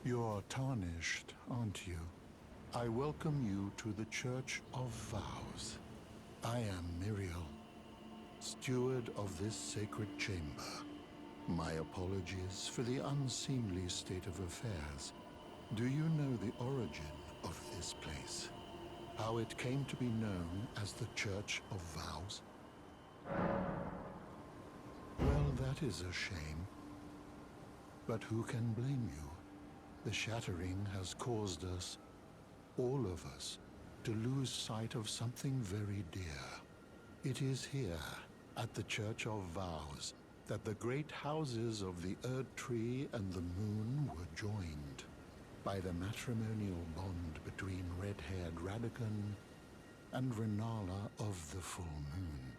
You're tarnished, aren't you? I welcome you to the Church of Vows. I am Miriel, steward of this sacred chamber. My apologies for the unseemly state of affairs. Do you know the origin of this place? How it came to be known as the Church of Vows? Well, that is a shame. But who can blame you? The shattering has caused us, all of us, to lose sight of something very dear. It is here, at the Church of Vows, that the great houses of the Erd Tree and the Moon were joined by the matrimonial bond between red-haired Radagon and Rennala of the Full Moon.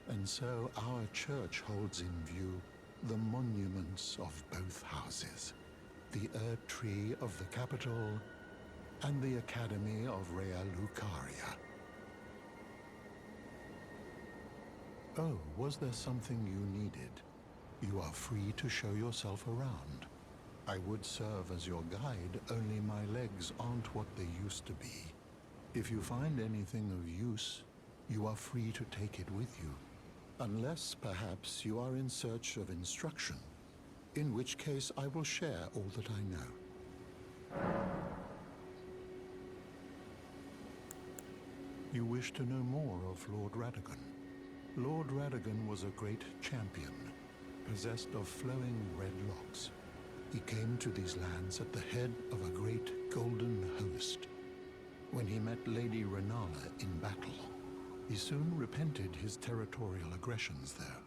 And so our church holds in view the monuments of both houses, the Erd Tree of the capital and the Academy of Rea Lucaria. Oh, was there something you needed? You are free to show yourself around. I would serve as your guide, only my legs aren't what they used to be. If you find anything of use, you are free to take it with you. Unless, perhaps, you are in search of instruction, in which case I will share all that I know. You wish to know more of Lord Radagon. Lord Radagon was a great champion, possessed of flowing red locks. He came to these lands at the head of a great golden host. When he met Lady Rennala in battle, he soon repented his territorial aggressions there,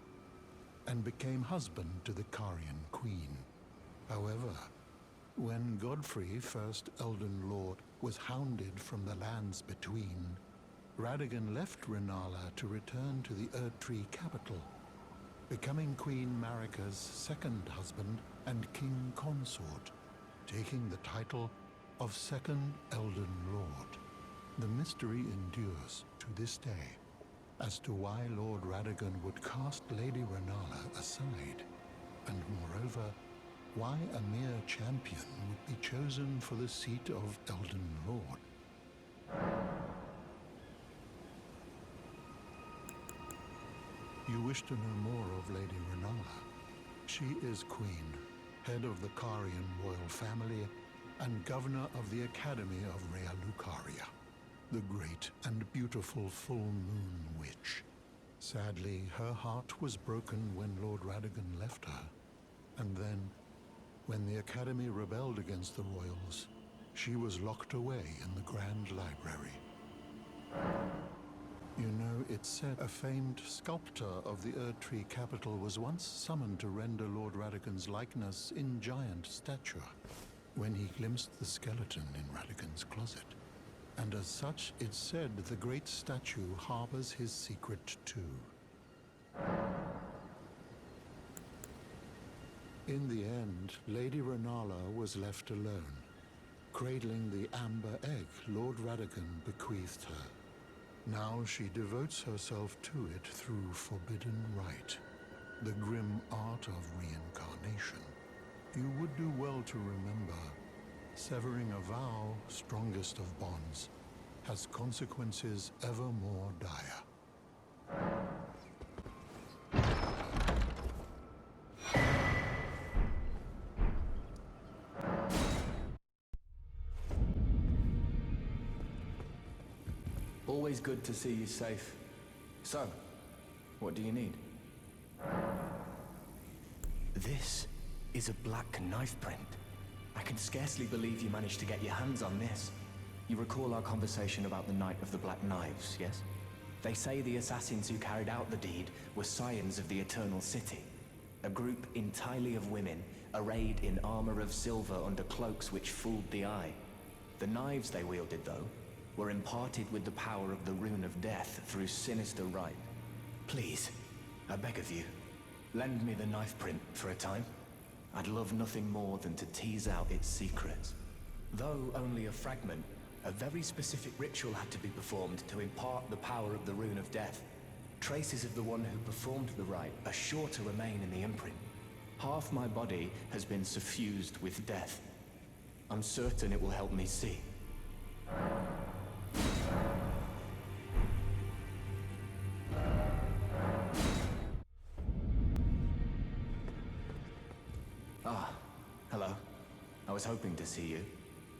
and became husband to the Carian queen. However, when Godfrey, first Elden Lord, was hounded from the lands between, Radagon left Rennala to return to the Erd Tree capital, becoming Queen Marika's second husband and king consort, taking the title of Second Elden Lord. The mystery endures to this day as to why Lord Radagon would cast Lady Rennala aside, and moreover, why a mere champion would be chosen for the seat of Elden Lord. You wish to know more of Lady Rennala. She is Queen, head of the Carian royal family, and governor of the Academy of Rea Lucaria, the great and beautiful full moon witch. Sadly, her heart was broken when Lord Radagon left her, and then, when the Academy rebelled against the royals, she was locked away in the Grand Library. You know, it's said a famed sculptor of the Erd Tree capital was once summoned to render Lord Radagon's likeness in giant stature, when he glimpsed the skeleton in Radagon's closet. And as such, it's said the great statue harbors his secret too. In the end, Lady Rennala was left alone, cradling the amber egg Lord Radagon bequeathed her. Now she devotes herself to it through forbidden rite, the grim art of reincarnation. You would do well to remember, severing a vow, strongest of bonds, has consequences ever more dire. Always good to see you safe. So, what do you need? This is a black knife print. I can scarcely believe you managed to get your hands on this. You recall our conversation about the Night of the Black Knives, yes? They say the assassins who carried out the deed were scions of the Eternal City, a group entirely of women, arrayed in armor of silver under cloaks which fooled the eye. The knives they wielded, though, were imparted with the power of the Rune of Death through sinister rite. Please, I beg of you, lend me the knife print for a time. I'd love nothing more than to tease out its secrets. Though only a fragment, a very specific ritual had to be performed to impart the power of the Rune of Death. Traces of the one who performed the rite are sure to remain in the imprint. Half my body has been suffused with death. I'm certain it will help me see. Ah, hello. I was hoping to see you.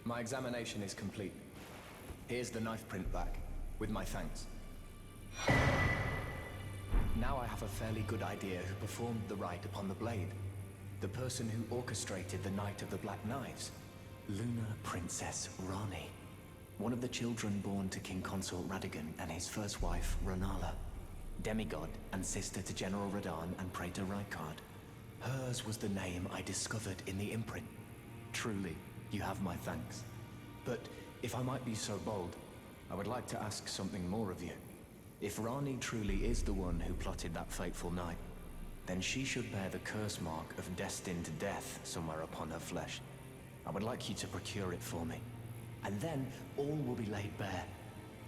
My examination is complete. Here's the knife print back, with my thanks. Now I have a fairly good idea who performed the rite upon the blade. The person who orchestrated the Night of the Black Knives. Lunar Princess Ranni. One of the children born to King Consort Radagon and his first wife, Rennala. Demigod and sister to General Radahn and Praetor Rykard. Hers was the name I discovered in the imprint. Truly, you have my thanks. But if I might be so bold, I would like to ask something more of you. If Ranni truly is the one who plotted that fateful night, then she should bear the curse mark of destined death somewhere upon her flesh. I would like you to procure it for me. And then all will be laid bare.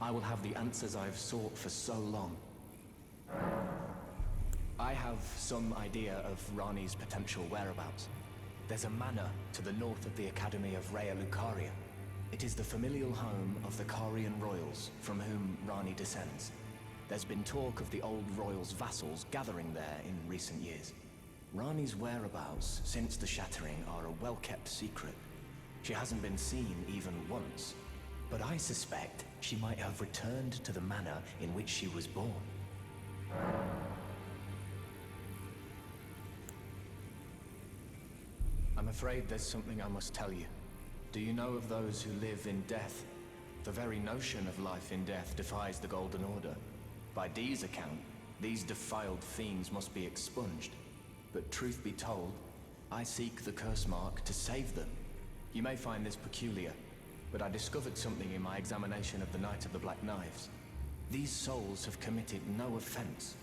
I will have the answers I have sought for so long. I have some idea of Ranni's potential whereabouts. There's a manor to the north of the Academy of Rea Lucaria. It is the familial home of the Carian royals, from whom Ranni descends. There's been talk of the old royals' vassals gathering there in recent years. Ranni's whereabouts since the shattering are a well-kept secret. She hasn't been seen even once, but I suspect she might have returned to the manor in which she was born. I'm afraid there's something I must tell you. Do you know of those who live in death? The very notion of life in death defies the Golden Order. By Dee's account, these defiled fiends must be expunged. But truth be told, I seek the curse mark to save them. You may find this peculiar, but I discovered something in my examination of the Night of the Black Knives. These souls have committed no offense.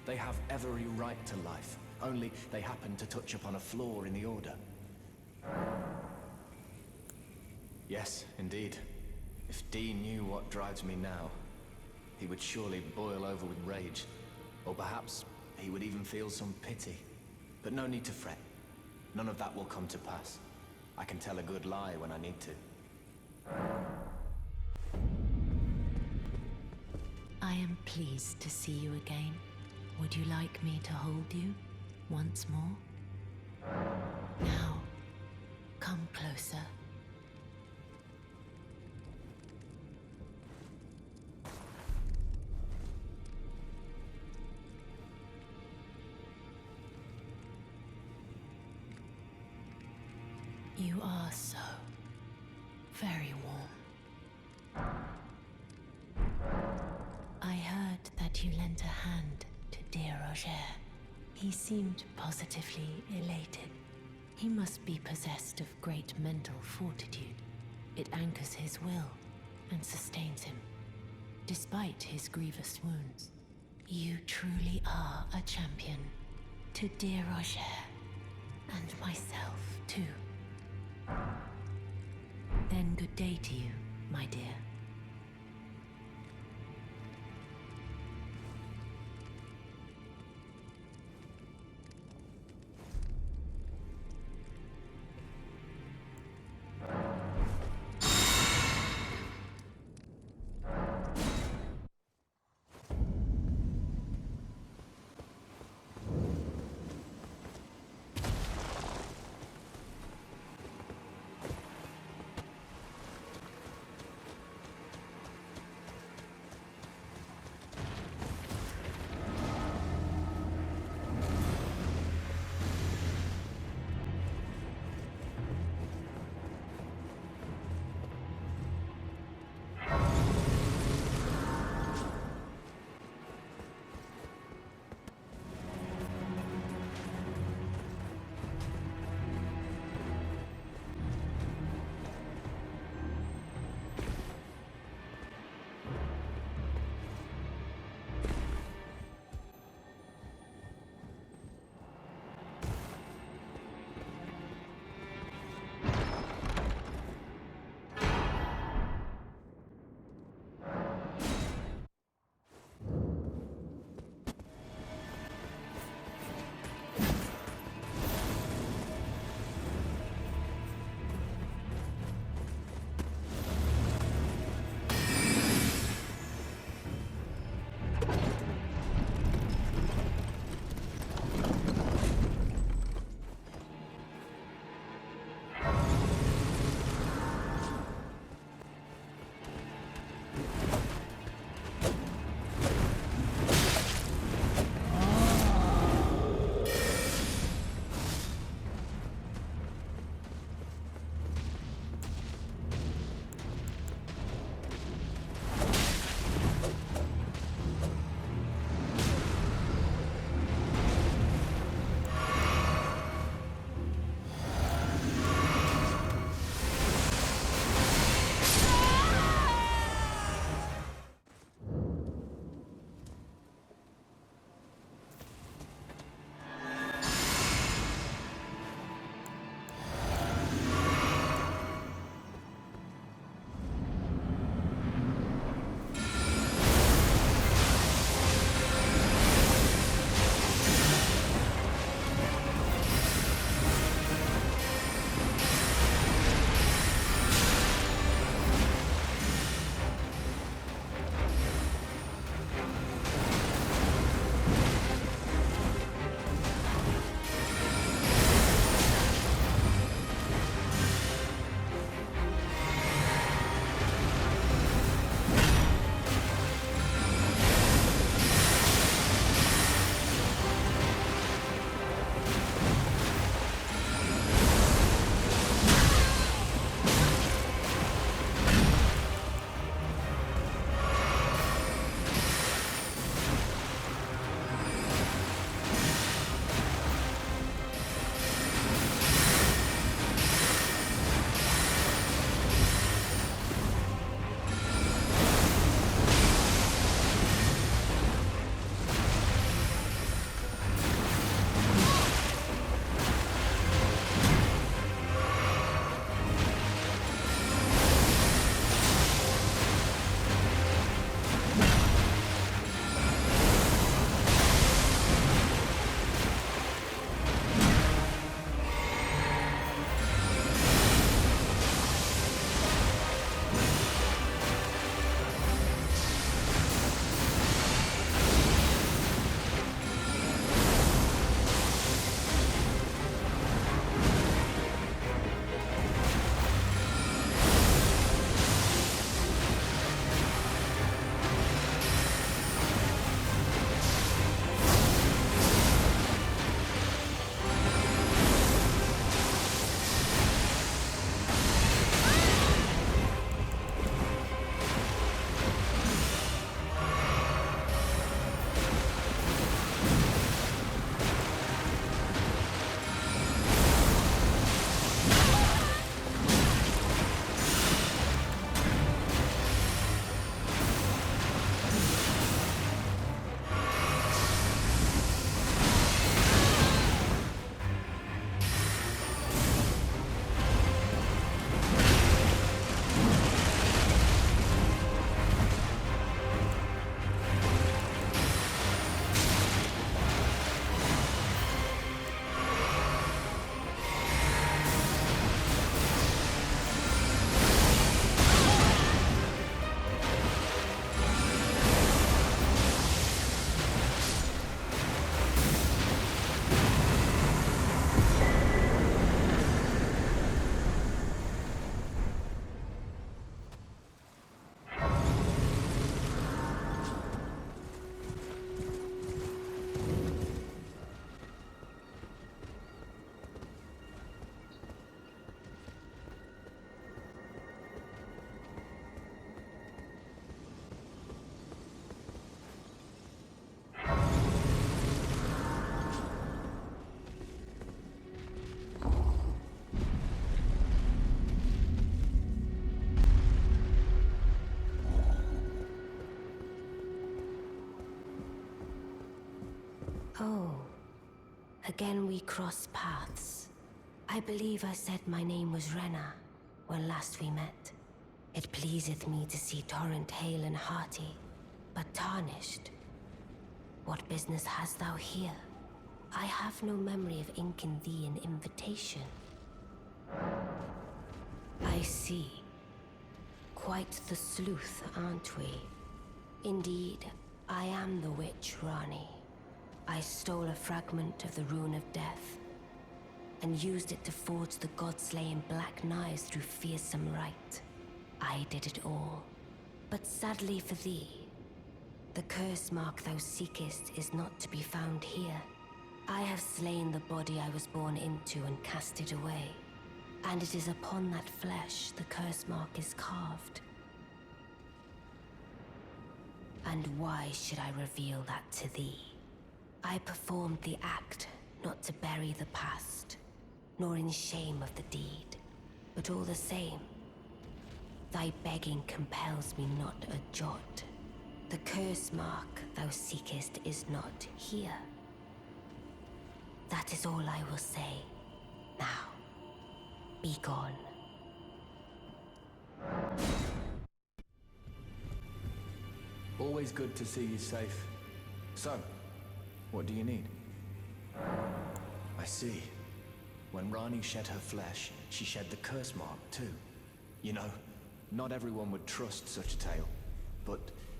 They have every right to life, only they happen to touch upon a flaw in the Order. Yes, indeed. If Dee knew what drives me now, he would surely boil over with rage. Or perhaps he would even feel some pity. But no need to fret. None of that will come to pass. I can tell a good lie when I need to. I am pleased to see you again. Would you like me to hold you once more? Now, come closer. You are so very warm. I heard that you lent a hand to dear Rogier. He seemed positively elated. He must be possessed of great mental fortitude. It anchors his will and sustains him, despite his grievous wounds. You truly are a champion. To dear Rogier, and myself too. Then good day to you, my dear. Oh, again we cross paths. I believe I said my name was Renna when last we met. It pleaseth me to see Torrent hale and hearty, but tarnished. What business hast thou here? I have no memory of inking thee an invitation. I see. Quite the sleuth, aren't we? Indeed, I am the witch Ranni. I stole a fragment of the Rune of Death, and used it to forge the god-slaying black knives through fearsome rite. I did it all. But sadly for thee, the curse mark thou seekest is not to be found here. I have slain the body I was born into and cast it away. And it is upon that flesh the curse mark is carved. And why should I reveal that to thee? I performed the act not to bury the past, nor in shame of the deed, but all the same, thy begging compels me not a jot. The curse mark thou seekest is not here. That is all I will say. Now, be gone. Always good to see you safe. So, what do you need? I see. When Ranni shed her flesh, she shed the curse mark too. You know, not everyone would trust such a tale. But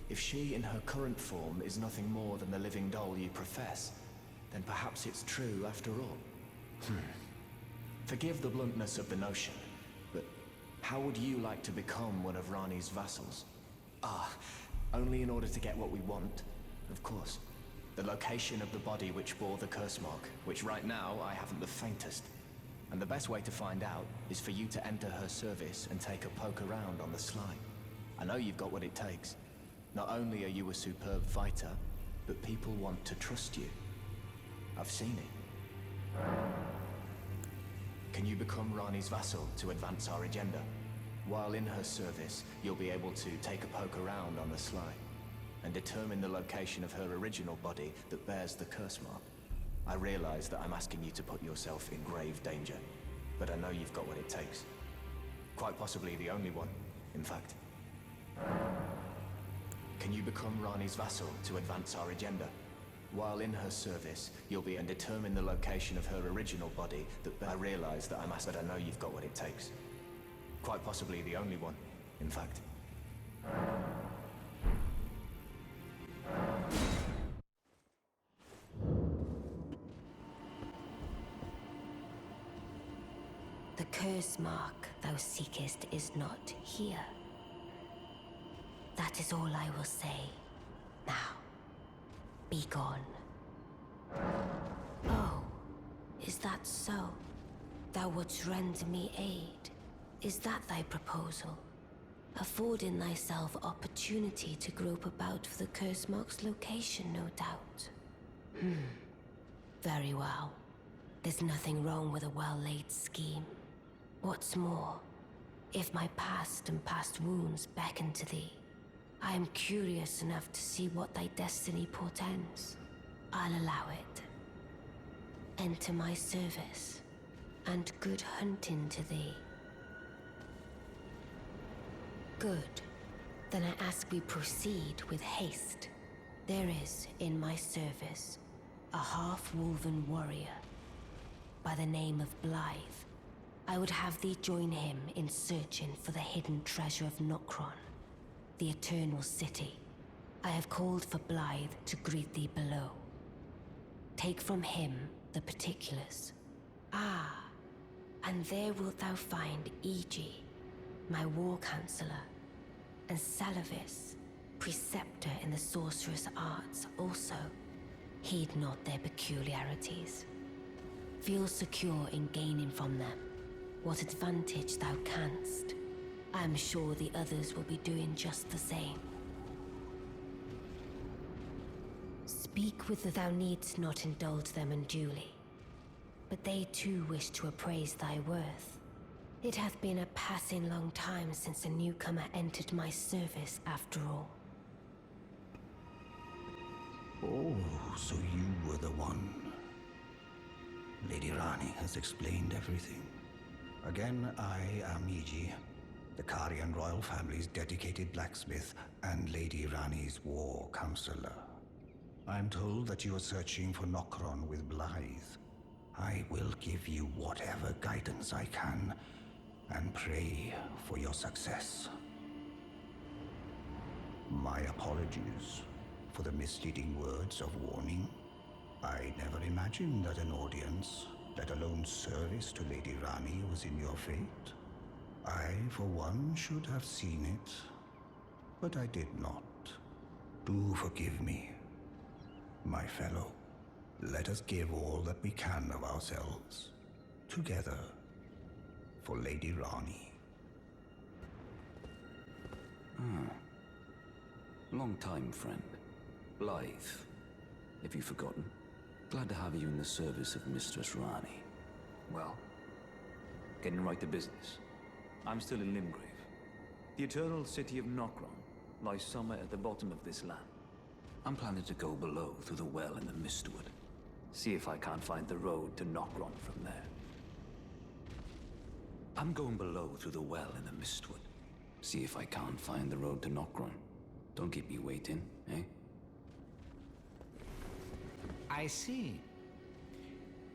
if she in her current form is nothing more than the living doll you profess, then perhaps it's true after all. Forgive the bluntness of the notion, but how would you like to become one of Ranni's vassals? Only in order to get what we want, of course. The location of the body which bore the curse mark, which right now I haven't the faintest. And the best way to find out is for you to enter her service and take a poke around on the sly. I know you've got what it takes. Not only are you a superb fighter, but people want to trust you. I've seen it. Can you become Ranni's vassal to advance our agenda? While in her service, you'll be able to take a poke around on the sly and determine the location of her original body that bears the curse mark. I realize that I'm asking you to put yourself in grave danger, but I know you've got what it takes. Quite possibly the only one, in fact. Can you become Ranni's vassal to advance our agenda? While in her service, you'll be and determine the location of her original body that I realize that but I know you've got what it takes. Quite possibly the only one, in fact. The curse mark thou seekest is not here. That is all I will say. Now, be gone. Oh, is that so? Thou wouldst render me aid. Is that thy proposal? Affording thyself opportunity to grope about for the curse mark's location, no doubt. Very well. There's nothing wrong with a well-laid scheme. What's more, if my past and past wounds beckon to thee, I am curious enough to see what thy destiny portends. I'll allow it. Enter my service, and good hunting to thee. Good. Then I ask we proceed with haste. There is, in my service, a half-woven warrior by the name of Blythe. I would have thee join him in searching for the hidden treasure of Nokron, the Eternal City. I have called for Blythe to greet thee below. Take from him the particulars. And there wilt thou find Iji, my war counselor, and Seluvis, preceptor in the sorcerous arts also. Heed not their peculiarities. Feel secure in gaining from them what advantage thou canst. I am sure the others will be doing just the same. Speak with the thou needst not indulge them unduly, but they too wish to appraise thy worth. It hath been a passing long time since a newcomer entered my service after all. Oh, so you were the one Lady Ranni has explained everything. Again, I am Iji, the Karian royal family's dedicated blacksmith and Lady Ranni's war counselor. I'm told that you are searching for Nokron with Blythe. I will give you whatever guidance I can, and pray for your success. My apologies for the misleading words of warning. I never imagined that an audience, let alone service to Lady Ranni, was in your fate. I, for one, should have seen it, but I did not. Do forgive me, my fellow. Let us give all that we can of ourselves, together, for Lady Ranni. Long time, friend. Blythe. Have you forgotten? Glad to have you in the service of Mistress Ranni. Well, getting right to business. I'm still in Limgrave. The eternal city of Nokron lies somewhere at the bottom of this land. I'm planning to go below through the well in the Mistwood. See if I can't find the road to Nokron from there. I'm going below through the well in the Mistwood. See if I can't find the road to Nokron. Don't keep me waiting, eh? I see.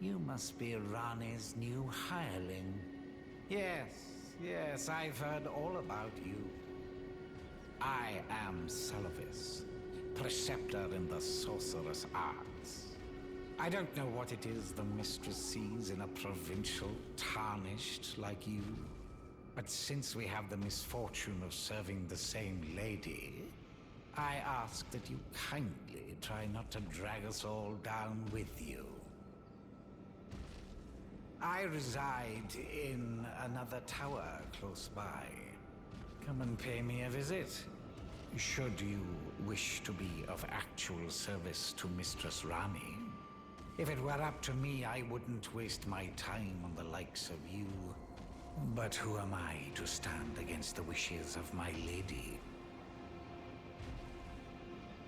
You must be Ranni's new hireling. Yes, I've heard all about you. I am Seluvis, preceptor in the sorcerous arts. I don't know what it is the mistress sees in a provincial tarnished like you. But since we have the misfortune of serving the same lady, I ask that you kindly try not to drag us all down with you. I reside in another tower close by. Come and pay me a visit. Should you wish to be of actual service to Mistress Ranni. If it were up to me, I wouldn't waste my time on the likes of you. But who am I to stand against the wishes of my lady?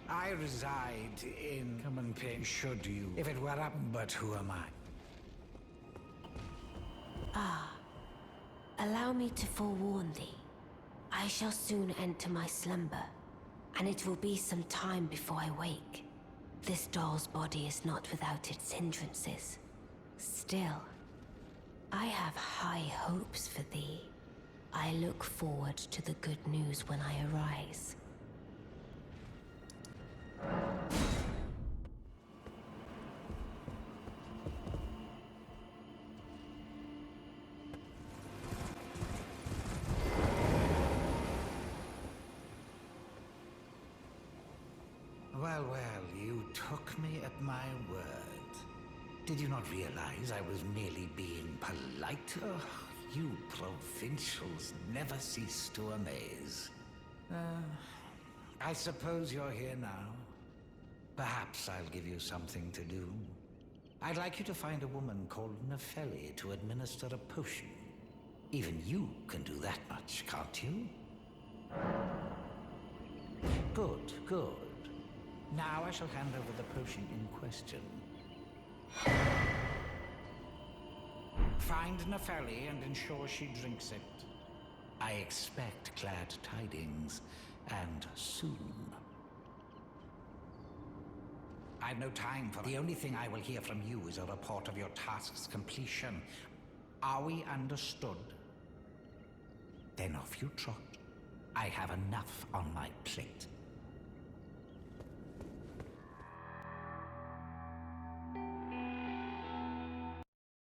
I reside in... Come and pay... Should you... If it were up... But who am I? Allow me to forewarn thee. I shall soon enter my slumber, and it will be some time before I wake. This doll's body is not without its hindrances. Still, I have high hopes for thee. I look forward to the good news when I arise. Well, you took me at my word. Did you not realize I was merely being polite? Oh, you provincials never cease to amaze. I suppose you're here now. Perhaps I'll give you something to do. I'd like you to find a woman called Nefeli to administer a potion. Even you can do that much, can't you? Good. Now I shall hand over the potion in question. Find Nefeli and ensure she drinks it. I expect glad tidings, and soon. I've no time for... The only thing I will hear from you is a report of your task's completion. Are we understood? Then off you trot. I have enough on my plate.